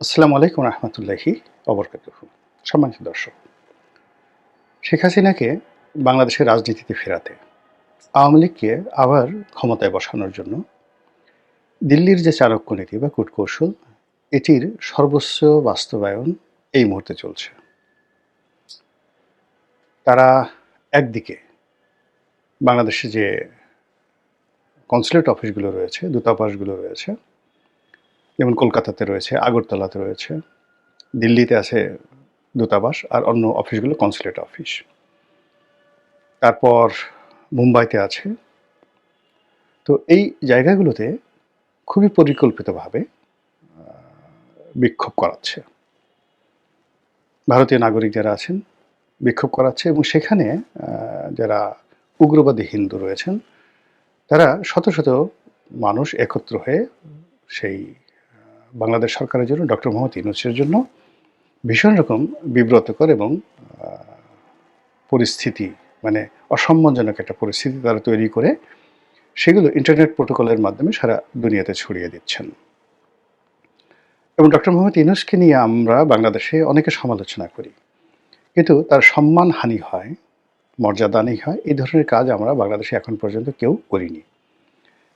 আসসালামু আলাইকুম রহমতুল্লাহি অবরকাতুহু। সম্মানিত দর্শক, শেখ হাসিনাকে বাংলাদেশের রাজনীতিতে ফেরাতে আওয়ামী লীগকে আবার ক্ষমতায় বসানোর জন্য দিল্লির যে চাণক্য নীতি বা কূটকৌশল, এটির সর্বোচ্চ বাস্তবায়ন এই মুহূর্তে চলছে। তারা একদিকে বাংলাদেশে যে কনসুলেট অফিসগুলো রয়েছে, দূতাবাসগুলো রয়েছে, যেমন কলকাতাতে রয়েছে, আগরতলাতে রয়েছে, দিল্লিতে আছে দূতাবাস, আর অন্য অফিসগুলো কনসুলেট অফিস। তারপর মুম্বাইতে আছে। তো এই জায়গাগুলোতে খুবই পরিকল্পিতভাবে বিক্ষোভ করাচ্ছে, ভারতীয় নাগরিক যারা আছেন বিক্ষোভ করাচ্ছে, এবং সেখানে যারা উগ্রবাদী হিন্দু রয়েছেন তারা শত শত মানুষ একত্র হয়ে সেই বাংলাদেশ সরকারের জন্য, ডক্টর মোহাম্মদ ইউনূসের জন্য ভীষণ রকম বিব্রতকর এবং পরিস্থিতি, মানে অসম্মানজনক একটা পরিস্থিতি তারা তৈরি করে সেগুলো ইন্টারনেট প্রোটোকলের মাধ্যমে সারা দুনিয়াতে ছড়িয়ে দিচ্ছেন। এবং ডক্টর মোহাম্মদ ইউনূসকে নিয়ে আমরা বাংলাদেশে অনেকে সমালোচনা করি, কিন্তু তার সম্মানহানি হয়, মর্যাদাহানি হয়, এই ধরনের কাজ আমরা বাংলাদেশে এখন পর্যন্ত কেউ করিনি।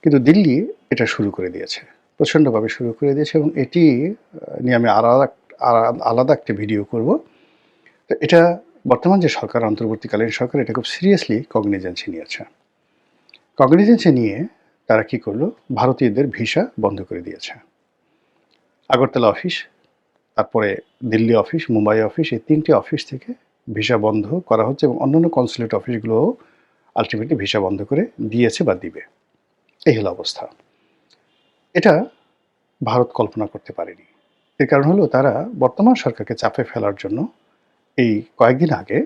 কিন্তু দিল্লি এটা শুরু করে দিয়েছে, প্রচণ্ডভাবে শুরু করে দিয়েছে, এবং এটি নিয়ে আমি আলাদা একটা ভিডিও করব। তো এটা বর্তমান যে সরকার, অন্তর্বর্তীকালীন সরকার, এটা খুব সিরিয়াসলি কগনিজেন্সি নিয়েছে। কগনিজেন্সি নিয়ে তারা কি করলো, ভারতীয়দের ভিসা বন্ধ করে দিয়েছে। আগরতলা অফিস, তারপরে দিল্লি অফিস, মুম্বাই অফিস, এই তিনটি অফিস থেকে ভিসা বন্ধ করা হচ্ছে, এবং অন্যান্য কনসুলেট অফিসগুলোও আলটিমেটলি ভিসা বন্ধ করে দিয়েছে বা দিবে। এই হলো অবস্থা। এটা ভারত কল্পনা করতে পারেনি। এর কারণ হলো তারা বর্তমান সরকারকে চাপে ফেলার জন্য এই কয়েকদিন আগে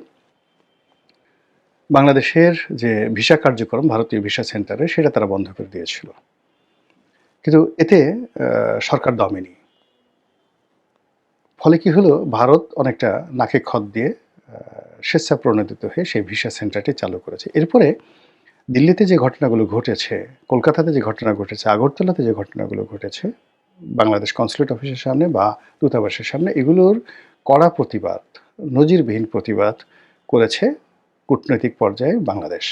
বাংলাদেশের যে ভিসা কার্যক্রম, ভারতীয় ভিসা সেন্টারে, সেটা তারা বন্ধ করে দিয়েছিল। কিন্তু এতে সরকার দমেনি। ফলে কি হলো, ভারত অনেকটা নাকে খত দিয়ে স্বেচ্ছাপ্রণোদিত হয়ে সেই ভিসা সেন্টারটি চালু করেছে। এরপরে দিল্লিতে যে ঘটনাগুলো ঘটেছে, কলকাতাতে যে ঘটনা ঘটেছে, আগরতলাতে যে ঘটনাগুলো ঘটেছে বাংলাদেশ কনসুলেট অফিসের সামনে বা দূতাবাসের সামনে, এগুলোর কড়া প্রতিবাদ, নজিরবিহীন প্রতিবাদ করেছে কূটনৈতিক পর্যায়ে বাংলাদেশ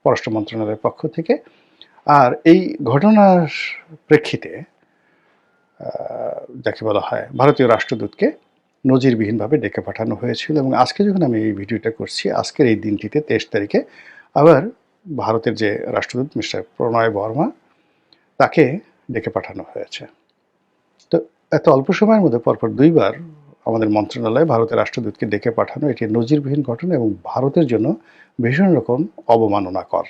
পররাষ্ট্র মন্ত্রণালয়ের পক্ষ থেকে। আর এই ঘটনার প্রেক্ষিতে যাকে বলা হয় ভারতীয় রাষ্ট্রদূতকে নজিরবিহীনভাবে ডেকে পাঠানো হয়েছিল, এবং আজকে যখন আমি এই ভিডিওটা করছি, আজকের এই দিনটিতে 23 তারিখে আবার ভারতের যে রাষ্ট্রদূত মিস্টার প্রণয় বর্মা, তাকে ডেকে পাঠানো হয়েছে। তো এত অল্প সময়ের মধ্যে পরপর দুইবার আমাদের মন্ত্রণালয়ে ভারতের রাষ্ট্রদূতকে ডেকে পাঠানো, এটি নজিরবিহীন ঘটনা এবং ভারতের জন্য ভীষণ রকম অবমাননাকর।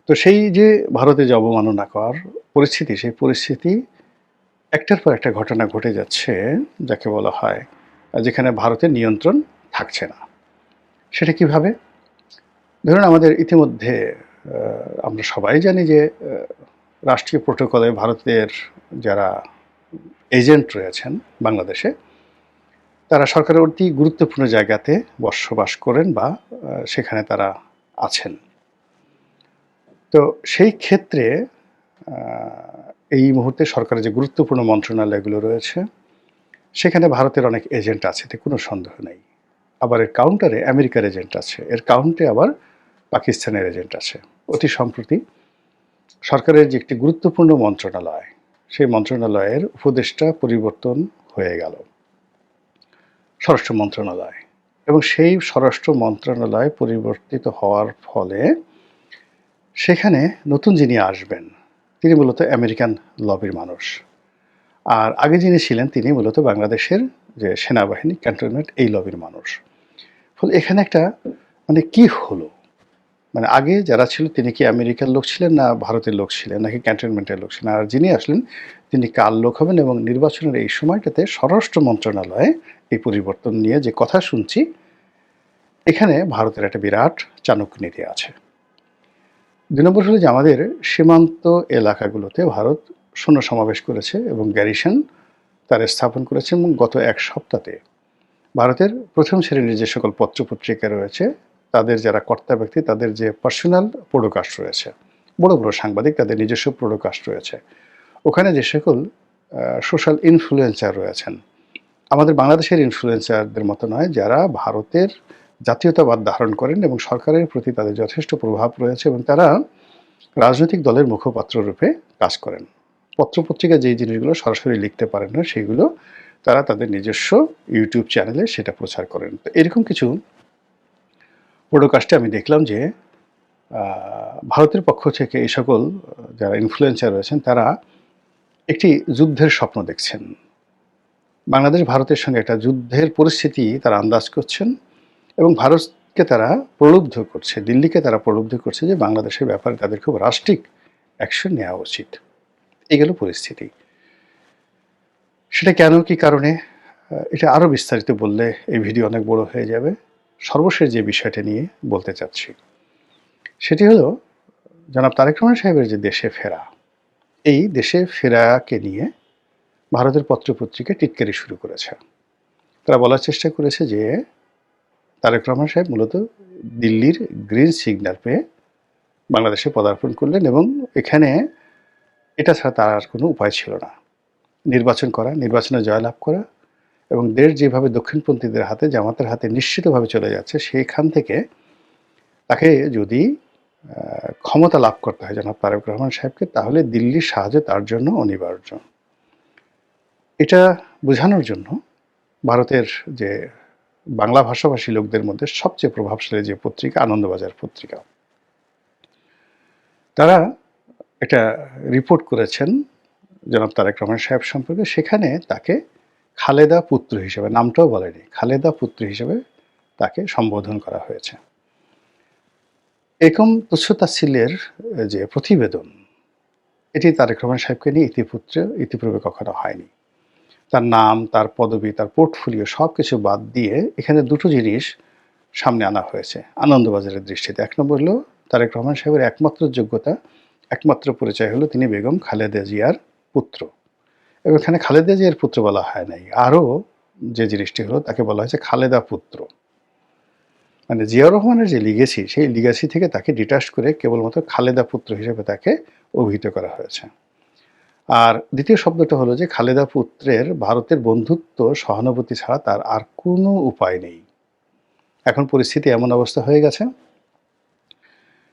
তো সেই যে ভারতে যে অবমাননাকর পরিস্থিতি, সেই পরিস্থিতি একটার পর একটা ঘটনা ঘটে যাচ্ছে, যাকে বলা হয় যেখানে ভারতের নিয়ন্ত্রণ থাকছে না। সেটা কিভাবে? ধরুন, আমাদের ইতিমধ্যে আমরা সবাই জানি যে রাষ্ট্রীয় প্রোটোকলে ভারতের যারা এজেন্ট রয়েছেন বাংলাদেশে, তারা সরকারের অতি গুরুত্বপূর্ণ জায়গাতে বসবাস করেন বা সেখানে তারা আছেন। তো সেই ক্ষেত্রে এই মুহূর্তে সরকারের যে গুরুত্বপূর্ণ মন্ত্রণালয়গুলো রয়েছে, সেখানে ভারতের অনেক এজেন্ট আছে, এতে কোনো সন্দেহ নেই। আবার এর কাউন্টারে আমেরিকার এজেন্ট আছে, এর কাউন্টে আবার পাকিস্তানের এজেন্ট আছে। অতি সম্প্রতি সরকারের যে একটি গুরুত্বপূর্ণ মন্ত্রণালয়, সেই মন্ত্রণালয়ের উপদেষ্টা পরিবর্তন হয়ে গেল স্বরাষ্ট্র মন্ত্রণালয়, এবং সেই স্বরাষ্ট্র মন্ত্রণালয় পরিবর্তিত হওয়ার ফলে সেখানে নতুন যিনি আসবেন তিনি মূলত আমেরিকান লবির মানুষ, আর আগে যিনি ছিলেন তিনি মূলত বাংলাদেশের যে সেনাবাহিনী, ক্যান্টনমেন্ট, এই লবির মানুষ। ফলে এখানে একটা মানে কি হলো, মানে আগে যারা ছিল তিনি কি আমেরিকার লোক ছিলেন, না ভারতের লোক ছিলেন, নাকি ক্যান্টনমেন্টের লোক ছিলেন, আর যিনি আসলেন তিনি কার লোক হবেন? এবং নির্বাচনের এই সময়টাতে স্বরাষ্ট্র মন্ত্রণালয়ে এই পরিবর্তন নিয়ে যে কথা শুনছি, এখানে ভারতের একটা বিরাট চাণক্য নীতি আছে। 2 নম্বর হলো যে আমাদের সীমান্ত এলাকাগুলোতে ভারত সৈন্য সমাবেশ করেছে এবং গ্যারিসন তার স্থাপন করেছে, এবং গত এক সপ্তাহে ভারতের প্রথম শ্রেণীর যে সকল পত্রপত্রিকা রয়েছে, তাদের যারা কর্তা ব্যক্তি, তাদের যে পার্সোনাল প্রোডকাস্ট রয়েছে, বড় বড় সাংবাদিক, তাদের নিজস্ব প্রোডকাস্ট রয়েছে, ওখানে যে সকল সোশ্যাল ইনফ্লুয়েন্সার রয়েছেন, আমাদের বাংলাদেশের ইনফ্লুয়েন্সারদের মতো নয়, যারা ভারতের জাতীয়তাবাদ ধারণ করেন এবং সরকারের প্রতি তাদের যথেষ্ট প্রভাব রয়েছে এবং তারা রাজনৈতিক দলের মুখপাত্র রূপে কাজ করেন। পত্রপত্রিকা যেই জিনিসগুলো সরাসরি লিখতে পারেন না, সেগুলো তারা তাদের নিজস্ব ইউটিউব চ্যানেলে সেটা প্রচার করেন। তো এরকম কিছু পডকাস্টে আমি দেখলাম যে ভারতের পক্ষ থেকে এই সকল যারা ইনফ্লুয়েন্সার রয়েছেন তারা একটি যুদ্ধের স্বপ্ন দেখছেন। বাংলাদেশ ভারতের সঙ্গে একটা যুদ্ধের পরিস্থিতি তারা আন্দাজ করছেন এবং ভারতকে তারা প্রলুব্ধ করছে, দিল্লিকে তারা প্রলুব্ধ করছে যে বাংলাদেশের ব্যাপারে তাদের খুব রাষ্ট্রিক অ্যাকশন নেওয়া উচিত। এই গেল পরিস্থিতি। সেটা কেন, কি কারণে, এটা আরও বিস্তারিত বললে এই ভিডিও অনেক বড় হয়ে যাবে। সর্বশেষ যে বিষয়টা নিয়ে বলতে চাচ্ছি সেটি হলো জনাব তারেক রহমান সাহেবের যে দেশে ফেরা, এই দেশে ফেরাকে নিয়ে ভারতের পত্রপত্রিকা টিটকারি শুরু করেছে। তারা বলার চেষ্টা করেছে যে তারেক রহমান সাহেব মূলত দিল্লির গ্রিন সিগন্যাল পেয়ে বাংলাদেশে পদার্পণ করলেন এবং এখানে এটা ছাড়া তার আর কোনো উপায় ছিল না। নির্বাচন করা, নির্বাচনে জয়লাভ করা এবং দেশ যেভাবে দক্ষিণপন্থীদের হাতে, জামাতের হাতে নিশ্চিতভাবে চলে যাচ্ছে, সেইখান থেকে তাকে যদি ক্ষমতা লাভ করতে হয় জনাব তারেক রহমান সাহেবকে, তাহলে দিল্লির সাহায্য তার জন্য অনিবার্য। এটা বোঝানোর জন্য ভারতের যে বাংলা ভাষাভাষী লোকদের মধ্যে সবচেয়ে প্রভাবশালী যে পত্রিকা আনন্দবাজার পত্রিকা, তারা এটা রিপোর্ট করেছেন জনাব তারেক রহমান সাহেব সম্পর্কে। সেখানে তাকে খালেদা পুত্র হিসেবে, নামটাও বলেনি, খালেদা পুত্র হিসেবে তাকে সম্বোধন করা হয়েছে। এরকম তুচ্ছ-তাচ্ছিল্যের যে প্রতিবেদন, এটি তারেক রহমান সাহেবকে নিয়ে ইতিপূর্বে কখনো হয়নি। তার নাম, তার পদবি, তার পোর্টফোলিও সব কিছু বাদ দিয়ে এখানে দুটো জিনিস সামনে আনা হয়েছে আনন্দবাজারের দৃষ্টিতে। এক নম্বর হলো তারেক রহমান সাহেবের একমাত্র যোগ্যতা, একমাত্র পরিচয় হলো তিনি বেগম খালেদা জিয়ার পুত্র। এবং এখানে খালেদা জিয়ার পুত্র বলা হয় নাই, আরও যে জিনিসটি হলো তাকে বলা হয়েছে খালেদা পুত্র। মানে জিয়াউর রহমানের যে লিগেসি, সেই লিগেসি থেকে তাকে ডিটাচ করে কেবলমাত্র খালেদা পুত্র হিসেবে তাকে অভিহিত করা হয়েছে। আর দ্বিতীয় শব্দটা হলো যে খালেদা পুত্রের ভারতের বন্ধুত্ব, সহানুভূতি ছাড়া তার আর কোনো উপায় নেই। এখন পরিস্থিতি এমন অবস্থা হয়ে গেছে,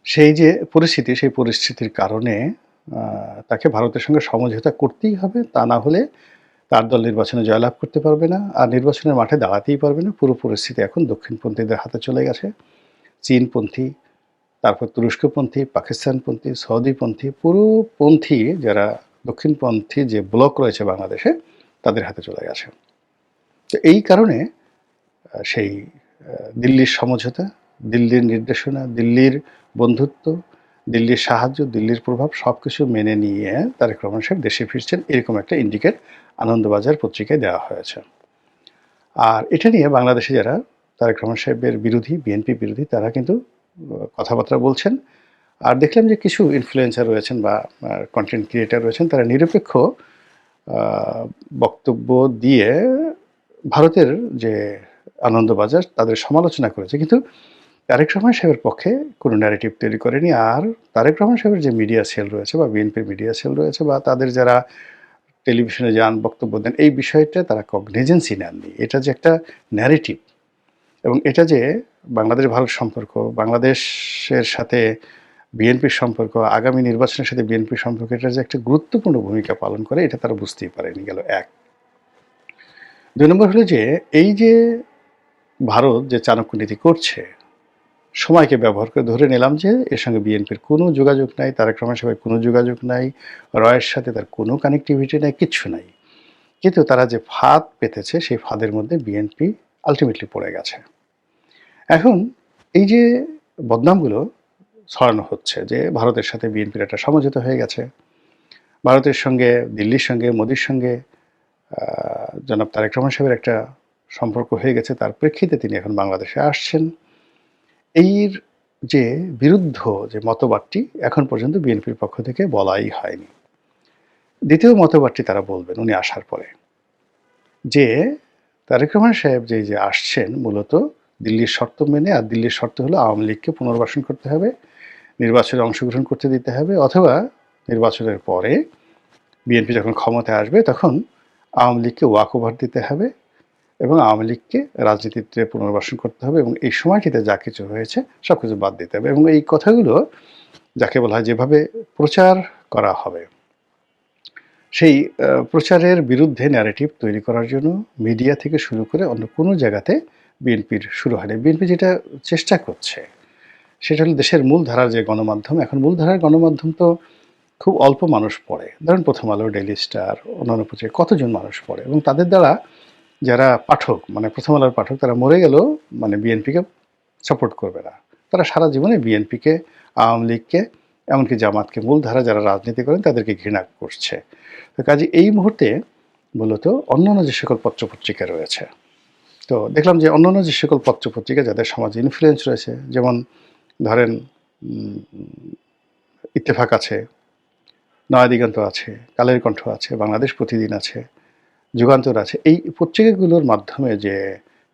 সেই যে পরিস্থিতি, সেই পরিস্থিতির কারণে তাকে ভারতের সঙ্গে সমঝোতা করতেই হবে, তা না হলে তার দল নির্বাচনে জয়লাভ করতে পারবে না, আর নির্বাচনের মাঠে দাঁড়াতেই পারবে না। পুরো পরিস্থিতি এখন দক্ষিণপন্থীদের হাতে চলে গেছে। চীনপন্থী, তারপর তুরস্কপন্থী, পাকিস্তানপন্থী, সৌদিপন্থী, পুরো পন্থী যারা দক্ষিণপন্থী যে ব্লক রয়েছে বাংলাদেশে, তাদের হাতে চলে গেছে। তো এই কারণে সেই দিল্লির সমঝোতা, দিল্লির নির্দেশনা, দিল্লির বন্ধুত্ব, দিল্লির সাহায্য, দিল্লির প্রভাব সব কিছু মেনে নিয়ে তারেক রহমান সাহেব দেশে ফিরছেন, এরকম একটা ইন্ডিকেট আনন্দবাজার পত্রিকায় দেওয়া হয়েছে। আর এটা নিয়ে বাংলাদেশে যারা তারেক রহমান সাহেবের বিরোধী, বিএনপি বিরোধী, তারা কিন্তু কথাবার্তা বলছেন। আর দেখলাম যে কিছু ইনফ্লুয়েন্সার রয়েছেন বা কন্টেন্ট ক্রিয়েটার রয়েছেন, তারা নিরপেক্ষ বক্তব্য দিয়ে ভারতের যে আনন্দবাজার তাদের সমালোচনা করেছে, কিন্তু তারেক রহমান সাহেবের পক্ষে কোনো ন্যারেটিভ তৈরি করেনি। আর তারেক রহমান সাহেবের যে মিডিয়া সেল রয়েছে বা বিএনপির মিডিয়া সেল রয়েছে বা তাদের যারা টেলিভিশনে যান, বক্তব্য দেন, এই বিষয়টা তারা কগনিজেন্সি নেননি। এটা যে একটা ন্যারেটিভ এবং এটা যে বাংলাদেশ ভারত সম্পর্ক, বাংলাদেশের সাথে বিএনপির সম্পর্ক, আগামী নির্বাচনের সাথে বিএনপির সম্পর্ক, এটা যে একটা গুরুত্বপূর্ণ ভূমিকা পালন করে, এটা তারা বুঝতেই পারেনি। গেল এক। দুই নম্বর হলো যে এই যে ভারত যে চাণক্য নীতি করছে, সময়কে ব্যবহার করে ধরে নিলাম যে এর সঙ্গে বিএনপির কোনো যোগাযোগ নাই, তারেক রহমান সাহেবের কোনো যোগাযোগ নাই, রয়ের সাথে তার কোনো কানেক্টিভিটি নাই, কিচ্ছু নাই, কিন্তু তারা যে ফাঁদ পেতেছে সেই ফাঁদের মধ্যে বিএনপি আলটিমেটলি পড়ে গেছে। এখন এই যে বদনামগুলো ছড়ানো হচ্ছে যে ভারতের সাথে বিএনপির একটা সমঝোতা হয়ে গেছে, ভারতের সঙ্গে, দিল্লির সঙ্গে, মোদির সঙ্গে জনাব তারেক রহমান সাহেবের একটা সম্পর্ক হয়ে গেছে, তার প্রেক্ষিতে তিনি এখন বাংলাদেশে আসছেন, এর যে বিরুদ্ধ যে মতবাদটি এখন পর্যন্ত বিএনপির পক্ষ থেকে বলাই হয়নি। দ্বিতীয় মতবাদটি তারা বলবেন উনি আসার পরে, যে তারেক রহমান সাহেব যে আসছেন মূলত দিল্লির শর্ত মেনে, আর দিল্লির শর্ত হলো আওয়ামী লীগকে পুনর্বাসন করতে হবে, নির্বাচনে অংশগ্রহণ করতে দিতে হবে, অথবা নির্বাচনের পরে বিএনপি যখন ক্ষমতায় আসবে তখন আওয়ামী লীগকে ওয়াক ওভার দিতে হবে এবং আওয়ামী লীগকে রাজনীতিতে পুনর্বাসন করতে হবে এবং এই সময়টিতে যা কিছু হয়েছে সব কিছু বাদ দিতে হবে। এবং এই কথাগুলো যাকে বলা হয় যেভাবে প্রচার করা হবে, সেই প্রচারের বিরুদ্ধে ন্যারেটিভ তৈরি করার জন্য মিডিয়া থেকে শুরু করে অন্য কোনো জায়গাতে বিএনপির শুরু হয়নি। বিএনপি যেটা চেষ্টা করছে সেটা হলো দেশের মূলধারার যে গণমাধ্যম, এখন মূলধারার গণমাধ্যম তো খুব অল্প মানুষ পড়ে। ধরেন প্রথম আলো, ডেইলি স্টার, অন্যান্য পত্রিকা কতজন মানুষ পড়ে এবং তাদের দ্বারা যারা পাঠক মানে প্রথম আলোর পাঠক তারা মরে গেলেও মানে বিএনপিকে সাপোর্ট করবে না। তারা সারা জীবনে বিএনপিকে, আওয়ামী লীগকে, এমনকি জামাতকে, মূলধারা যারা রাজনীতি করেন তাদেরকে ঘৃণা করছে। তো কাজে এই মুহূর্তে মূলত অন্যান্য যে সকল পত্রপত্রিকা রয়েছে, তো দেখলাম যে অন্যান্য যে সকল পত্রপত্রিকা যাদের সমাজে ইনফ্লুয়েন্স রয়েছে, যেমন ধরেন ইত্তেফাক আছে, নয়া দিগন্ত আছে, কালের কণ্ঠ আছে, বাংলাদেশ প্রতিদিন আছে, যুগান্তর আছে, এই পত্রিকাগুলোর মাধ্যমে যে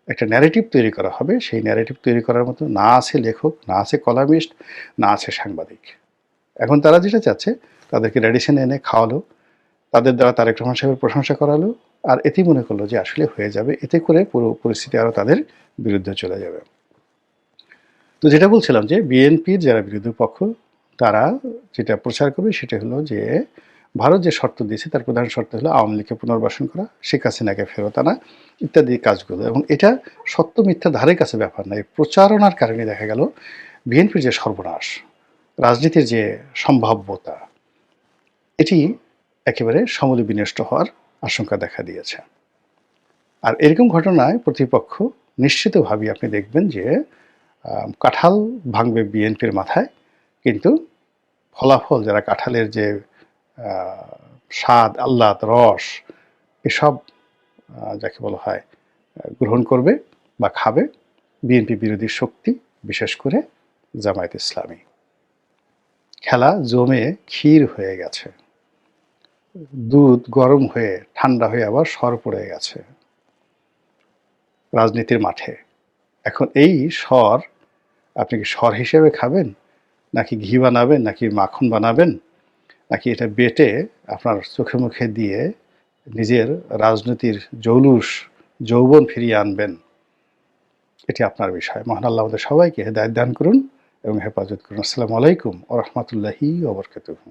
একটা ন্যারেটিভ তৈরি করা হবে, সেই ন্যারেটিভ তৈরি করার মতো না আছে লেখক, না আছে কলামিস্ট, না আছে সাংবাদিক। এখন তারা যেটা চাচ্ছে তাদেরকে রেডিশনে এনে খাওয়ালো, তাদের দ্বারা তারেক রহমান সাহেবের প্রশংসা করালো, আর এতেই মনে করলো যে আসলে হয়ে যাবে, এতে করে পুরো পরিস্থিতি আরও তাদের বিরুদ্ধে চলে যাবে। তো যেটা বলছিলাম যে বিএনপির যারা বিরোধী পক্ষ তারা যেটা প্রচার করবে সেটা হলো যে ভারত যে শর্ত দিয়েছে তার প্রধান শর্ত হলো আওয়ামী লীগকে পুনর্বাসন করা, শেখ হাসিনাকে ফেরত আনা ইত্যাদি কাজগুলো। এবং এটা সত্য মিথ্যা ধারে কাছে ব্যাপার নয়, প্রচারণার কারণে দেখা গেল বিএনপির যে সর্বনাশ, রাজনীতির যে সম্ভাব্যতা, এটি একেবারে সমূলে বিনষ্ট হওয়ার আশঙ্কা দেখা দিয়েছে। আর এরকম ঘটনায় প্রতিপক্ষ নিশ্চিতভাবেই আপনি দেখবেন যে কাঁঠাল ভাঙবে বিএনপির মাথায়, কিন্তু ফলাফল যারা কাঁঠালের যে স্বাদ, আহ্লাদ, রস এসব যাকে বলা হয় গ্রহণ করবে বা খাবে বিএনপি বিরোধী শক্তি, বিশেষ করে জামায়াত ইসলামী। খেলা জমে ক্ষীর হয়ে গেছে, দুধ গরম হয়ে ঠান্ডা হয়ে আবার সর পড়ে গেছে রাজনীতির মাঠে। এখন এই সর আপনি কি সর হিসেবে খাবেন, নাকি ঘি বানাবেন, নাকি মাখন বানাবেন, নাকি এটা বেটে আপনার চোখে মুখে দিয়ে নিজের রাজনীতির জৌলুস যৌবন ফিরিয়ে আনবেন, এটি আপনার বিষয়। মহান আল্লাহ আমাদের সবাইকে হেদায়েত দান করুন এবং হেফাজত করুন। আসসালামু আলাইকুম ওয়া রাহমাতুল্লাহি ওয়া বারাকাতুহু।